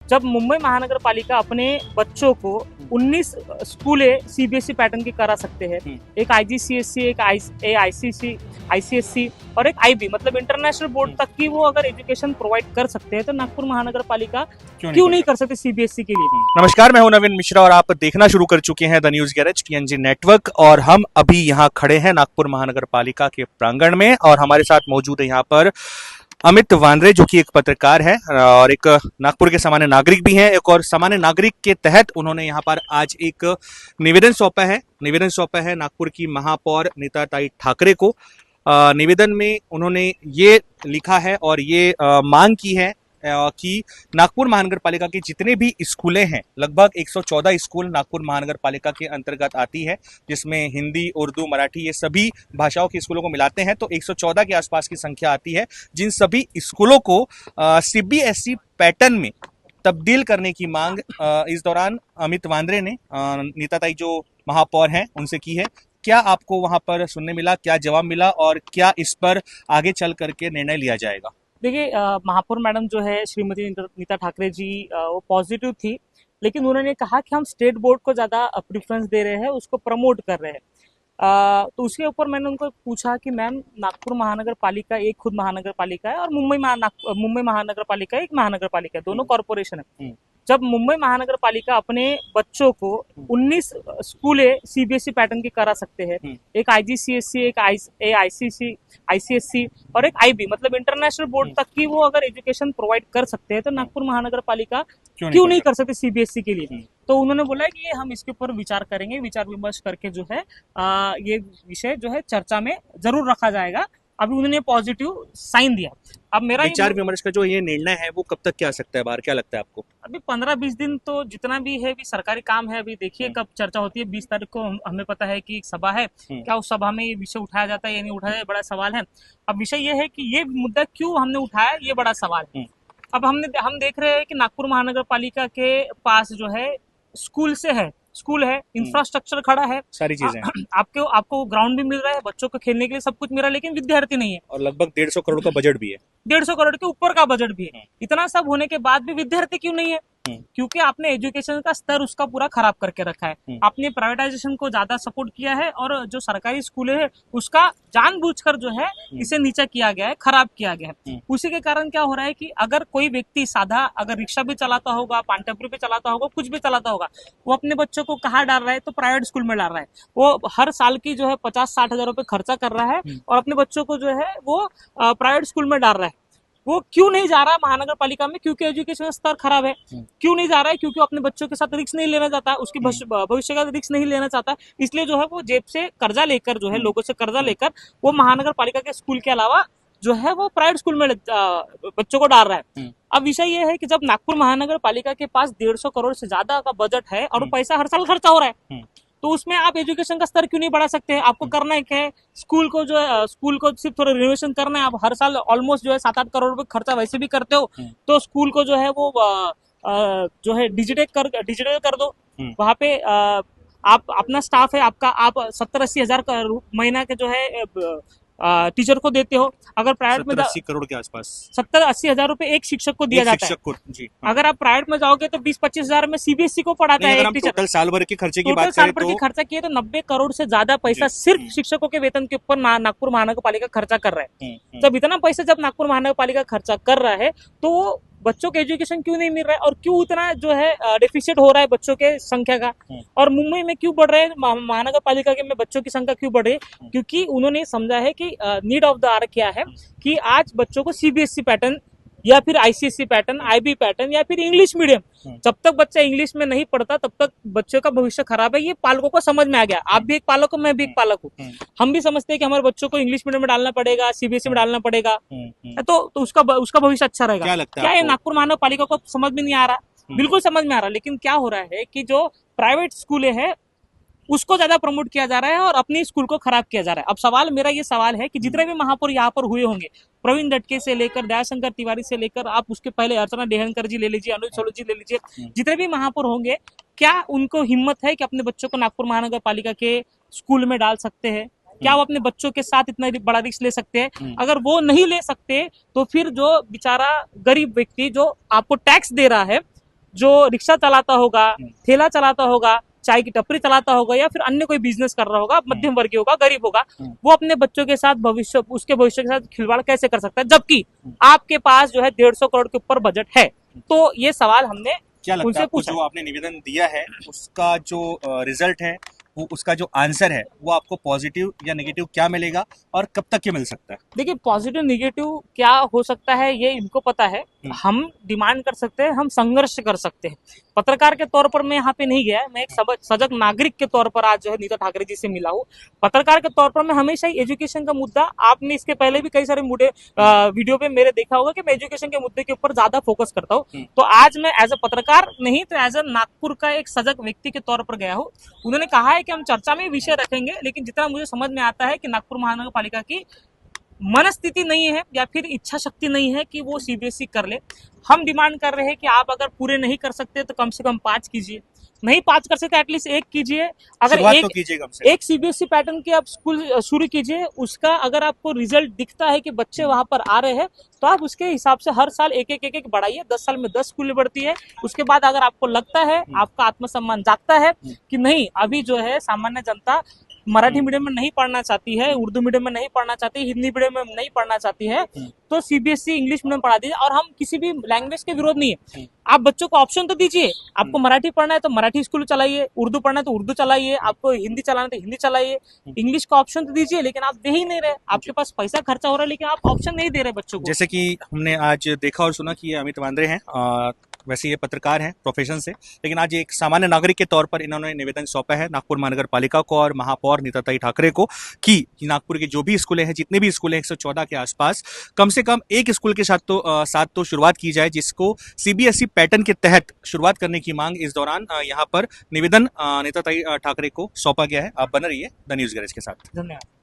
जब मुंबई महानगर पालिका अपने बच्चों को 19 स्कूलें सीबीएसई पैटर्न की करा सकते हैं, एक आईजीसीएसई, एक आईसीएसई, आईसीएसई और एक आईबी मतलब इंटरनेशनल बोर्ड तक की वो अगर एजुकेशन प्रोवाइड कर सकते हैं तो नागपुर महानगर पालिका क्यों नहीं कर सकते सीबीएसई के लिए। नमस्कार, मैं हूं नवीन मिश्रा और आप देखना शुरू कर चुके हैं the news garage TNG network. और हम अभी यहाँ खड़े हैं नागपुर महानगर पालिका के प्रांगण में और हमारे साथ मौजूद है यहाँ पर अमित वांद्रे जो कि एक पत्रकार है और एक नागपुर के सामान्य नागरिक भी हैं। एक और सामान्य नागरिक के तहत उन्होंने यहाँ पर आज एक निवेदन सौंपा है नागपुर की महापौर नीताताई ठाकरे को। निवेदन में उन्होंने ये लिखा है और ये मांग की है कि नागपुर महानगर पालिका के जितने भी स्कूलें हैं, लगभग 114 स्कूल नागपुर महानगर पालिका के अंतर्गत आती है, जिसमें हिंदी, उर्दू, मराठी ये सभी भाषाओं के स्कूलों को मिलाते हैं तो 114 के आसपास की संख्या आती है। जिन सभी स्कूलों को सीबीएसई पैटर्न में तब्दील करने की मांग इस दौरान अमित वांद्रे ने नीताताई जो महापौर हैं उनसे की है। क्या आपको वहां पर सुनने मिला, क्या जवाब मिला और क्या इस पर आगे चल करके निर्णय लिया जाएगा? देखिए, महापौर मैडम जो है श्रीमती नीता ठाकरे जी वो पॉजिटिव थी, लेकिन उन्होंने कहा कि हम स्टेट बोर्ड को ज़्यादा प्रेफरेंस दे रहे हैं, उसको प्रमोट कर रहे हैं। तो उसके ऊपर मैंने उनको पूछा कि मैम, नागपुर महानगर पालिका एक खुद महानगर पालिका है और मुंबई महानगर पालिका एक महानगर पालिका है, दोनों कॉरपोरेशन है। जब मुंबई महानगर पालिका अपने बच्चों को 19 स्कूलें सीबीएसई पैटर्न की करा सकते हैं, एक आईजीसीएसई, एक आईसीएसई और एक आईबी मतलब इंटरनेशनल बोर्ड तक की वो अगर एजुकेशन प्रोवाइड कर सकते हैं तो नागपुर महानगर पालिका क्यों नहीं कर सकते सीबीएसई के लिए। तो उन्होंने बोला कि ये हम इसके ऊपर विचार करेंगे, विचार विमर्श करके जो है ये विषय जो है चर्चा में जरूर रखा जाएगा। अभी उन्होंने पॉजिटिव साइन दिया। अब मेरा विचार विमर्श का जो ये निर्णय है वो कब तक क्या आ सकता है बाहर, क्या लगता है आपको? अभी 15-20 दिन तो जितना भी है, अभी सरकारी काम है, अभी देखिए कब चर्चा होती है। 20 तारीख को हमें पता है कि एक सभा है, क्या उस सभा में ये विषय उठाया जाता है या नहीं उठाया, बड़ा सवाल है। अब विषय ये है कि ये मुद्दा क्यों हमने उठाया, ये बड़ा सवाल है। अब हम देख रहे हैं कि नागपुर महानगर पालिका के पास जो है स्कूल है, इंफ्रास्ट्रक्चर खड़ा है, सारी चीजें आपको ग्राउंड भी मिल रहा है, बच्चों को खेलने के लिए सब कुछ मिल रहा है, लेकिन विद्यार्थी नहीं है। और लगभग 150 करोड़ का बजट भी है, 150 करोड़ के ऊपर का बजट भी है। इतना सब होने के बाद भी विद्यार्थी क्यों नहीं है? क्योंकि आपने एजुकेशन का स्तर उसका पूरा खराब करके रखा है। आपने प्राइवेटाइजेशन को ज्यादा सपोर्ट किया है और जो सरकारी स्कूल है उसका जानबूझकर जो है इसे नीचा किया गया है, खराब किया गया है। उसी के कारण क्या हो रहा है कि अगर कोई व्यक्ति साधा अगर रिक्शा भी चलाता होगा, पानटपरी भी चलाता होगा, कुछ भी चलाता होगा, वो अपने बच्चों को कहाँ डाल रहा है? तो प्राइवेट स्कूल में डाल रहा है। वो हर साल की जो है 50-60 हजार रुपए खर्चा कर रहा है और अपने बच्चों को जो है वो प्राइवेट स्कूल में डाल रहा है। वो क्यों नहीं जा रहा महानगर पालिका में? क्योंकि एजुकेशन स्तर खराब है। क्यों नहीं जा रहा है? क्योंकि अपने बच्चों के साथ रिस्क नहीं लेना चाहता, उसके भविष्य का रिस्क नहीं लेना चाहता। इसलिए जो है वो जेब से कर्जा लेकर जो है लोगों से कर्जा लेकर वो महानगर पालिका के स्कूल के अलावा जो है वो प्राइवेट स्कूल में बच्चों को डाल रहा है। अब विषय ये है कि जब नागपुर महानगर पालिका के पास 150 करोड़ से ज्यादा का बजट है और वो पैसा हर साल खर्चा हो रहा है, तो उसमें आप एजुकेशन का स्तर क्यों नहीं बढ़ा सकते हैं? आपको करना है क्या है? स्कूल को सिर्फ थोड़ा रिनोवेशन करना है। आप हर साल ऑलमोस्ट जो है 7-8 करोड़ रुपए खर्चा वैसे भी करते हो, तो स्कूल को जो है वो जो है डिजिटल कर दो। वहां पे आप अपना स्टाफ है आपका, आप 70-80 हजार महीना के जो है टीचर को देते हो। अगर प्राइवेट में 70-80 करोड़ के आसपास 70-80 हजार रुपए एक शिक्षक को दिया जाता है। जी। अगर आप प्राइवेट में जाओगे तो 20-25 हजार में सीबीएसई को पढ़ाता है एक टीचर। टोटल साल भर के खर्चे की बात करें साल भर की खर्चा किए तो 90 करोड़ से ज्यादा पैसा सिर्फ शिक्षकों के वेतन के ऊपर नागपुर महानगर पालिका खर्चा कर रहा है। जब इतना पैसा जब नागपुर महानगर पालिका खर्चा कर रहा है तो बच्चों के एजुकेशन क्यों नहीं मिल रहा है और क्यों इतना जो है डेफिसिट हो रहा है बच्चों के संख्या का? और मुंबई में क्यों बढ़ रहे हैं महानगर पालिका के में बच्चों की संख्या क्यों बढ़ रही है? क्योंकि उन्होंने समझा है कि नीड ऑफ द आवर क्या है कि आज बच्चों को सीबीएसई पैटर्न या फिर आईसीएसई पैटर्न, आईबी पैटर्न या फिर इंग्लिश मीडियम, जब तक बच्चा इंग्लिश में नहीं पढ़ता तब तक बच्चों का भविष्य खराब है। ये पालकों को समझ में आ गया। आप भी एक पालक हो, मैं भी एक पालक हूँ। हम भी समझते हैं कि हमारे बच्चों को इंग्लिश मीडियम में डालना पड़ेगा, सीबीएसई में डालना पड़ेगा, तो उसका भविष्य अच्छा रहेगा। क्या ये नागपुर महानगर पालिका को समझ में नहीं आ रहा? बिल्कुल समझ में आ रहा, लेकिन क्या हो रहा है कि जो प्राइवेट स्कूलें हैं उसको ज्यादा प्रमोट किया जा रहा है और अपनी स्कूल को खराब किया जा रहा है। अब सवाल मेरा ये सवाल है कि जितने भी महापौर यहाँ पर हुए होंगे, प्रवीण दटके से लेकर दयाशंकर तिवारी से लेकर आप उसके पहले अर्चना डेहनकर जी ले लीजिए, अनुज सोलू जी ले लीजिए, जितने भी महापौर होंगे, क्या उनको हिम्मत है कि अपने बच्चों को नागपुर महानगर पालिका के स्कूल में डाल सकते हैं? क्या वो अपने बच्चों के साथ इतना बड़ा रिस्क ले सकते हैं? अगर वो नहीं ले सकते तो फिर जो बेचारा गरीब व्यक्ति जो आपको टैक्स दे रहा है जो रिक्शा चलाता होगा, ठेला चलाता होगा, चाय की टपरी चलाता होगा या फिर अन्य कोई बिजनेस कर रहा होगा, मध्यम वर्गीय होगा, गरीब होगा, वो अपने बच्चों के साथ उसके भविष्य के साथ खिलवाड़ कैसे कर सकता है, जबकि आपके पास जो है 150 करोड़ के ऊपर बजट है। तो ये सवाल हमने क्या लगता है उनसे आपको पूछा। जो आपने निवेदन दिया है उसका जो रिजल्ट है वो उसका जो आंसर है वो आपको पॉजिटिव या नेगेटिव क्या मिलेगा और कब तक ये मिल सकता है? देखिए, पॉजिटिव निगेटिव क्या हो सकता है ये इनको पता है। हम डिमांड कर सकते हैं, हम संघर्ष कर सकते हैं। पत्रकार के तौर पर मैं यहाँ पे नहीं गया, मैं एक सजग नागरिक के तौर पर आज जो है नीता ठाकरे जी से मिला हूँ। पत्रकार के तौर पर मैं हमेशा ही एजुकेशन का मुद्दा, आपने इसके पहले भी कई सारे वीडियो पे मेरे देखा होगा कि मैं एजुकेशन के मुद्दे के ऊपर ज्यादा फोकस करता हूँ। तो आज मैं एज अ पत्रकार नहीं तो एज अ नागपुर का एक सजग व्यक्ति के तौर पर गया हूँ। उन्होंने कहा है कि हम चर्चा में विषय रखेंगे, लेकिन जितना मुझे समझ में आता है कि नागपुर महानगर पालिका की मनस्थिति नहीं है या फिर इच्छा शक्ति नहीं है कि वो सीबीएसई कर ले। हम डिमांड कर रहे हैं कि आप अगर पूरे नहीं कर सकते तो कम से कम 5 कीजिए, नहीं 5 कर सकते एटलीस्ट 1 कीजिए। अगर शुरुआत एक तो कीजिए कम से एक सीबीएसई पैटर्न के आप स्कूल शुरू कीजिए, उसका अगर आपको रिजल्ट दिखता है कि बच्चे वहां पर आ रहे हैं तो आप उसके हिसाब से हर साल एक बढ़ाइए। 10 साल में 10 स्कूलें बढ़ती है। उसके बाद अगर आपको लगता है, आपका आत्मसम्मान जागता है कि नहीं अभी जो है सामान्य जनता मराठी मीडियम में नहीं पढ़ना चाहती है, उर्दू मीडियम में नहीं पढ़ना चाहती, हिंदी मीडियम में नहीं पढ़ना चाहती है, तो सीबीएसई इंग्लिश मीडियम पढ़ा दीजिए। और हम किसी भी लैंग्वेज के विरोध नहीं है, आप बच्चों को ऑप्शन तो दीजिए। आपको मराठी पढ़ना है तो मराठी स्कूल चलाइए, उर्दू पढ़ना है तो उर्दू चलाइए, आपको हिंदी चलाना है तो हिंदी चलाइए, इंग्लिश का ऑप्शन तो दीजिए। लेकिन आप दे ही नहीं रहे, आपके पास पैसा खर्चा हो रहा है लेकिन आप ऑप्शन नहीं दे रहे बच्चों को। जैसे कि हमने आज देखा और सुना कि ये अमित वांद्रे हैं, वैसे ये पत्रकार हैं प्रोफेशन से, लेकिन आज एक सामान्य नागरिक के तौर पर इन्होंने निवेदन सौंपा है नागपुर महानगर पालिका को और महापौर नीताताई ठाकरे को कि नागपुर के जो भी स्कूलें हैं, जितने भी स्कूल हैं 114 के आसपास, कम से कम एक स्कूल के साथ तो शुरुआत की जाए जिसको सीबीएसई पैटर्न के तहत शुरुआत करने की मांग इस दौरान यहाँ पर निवेदन नीताताई ठाकरे को सौंपा गया है। आप बने रहिए द न्यूज़ गैरेज के साथ। धन्यवाद।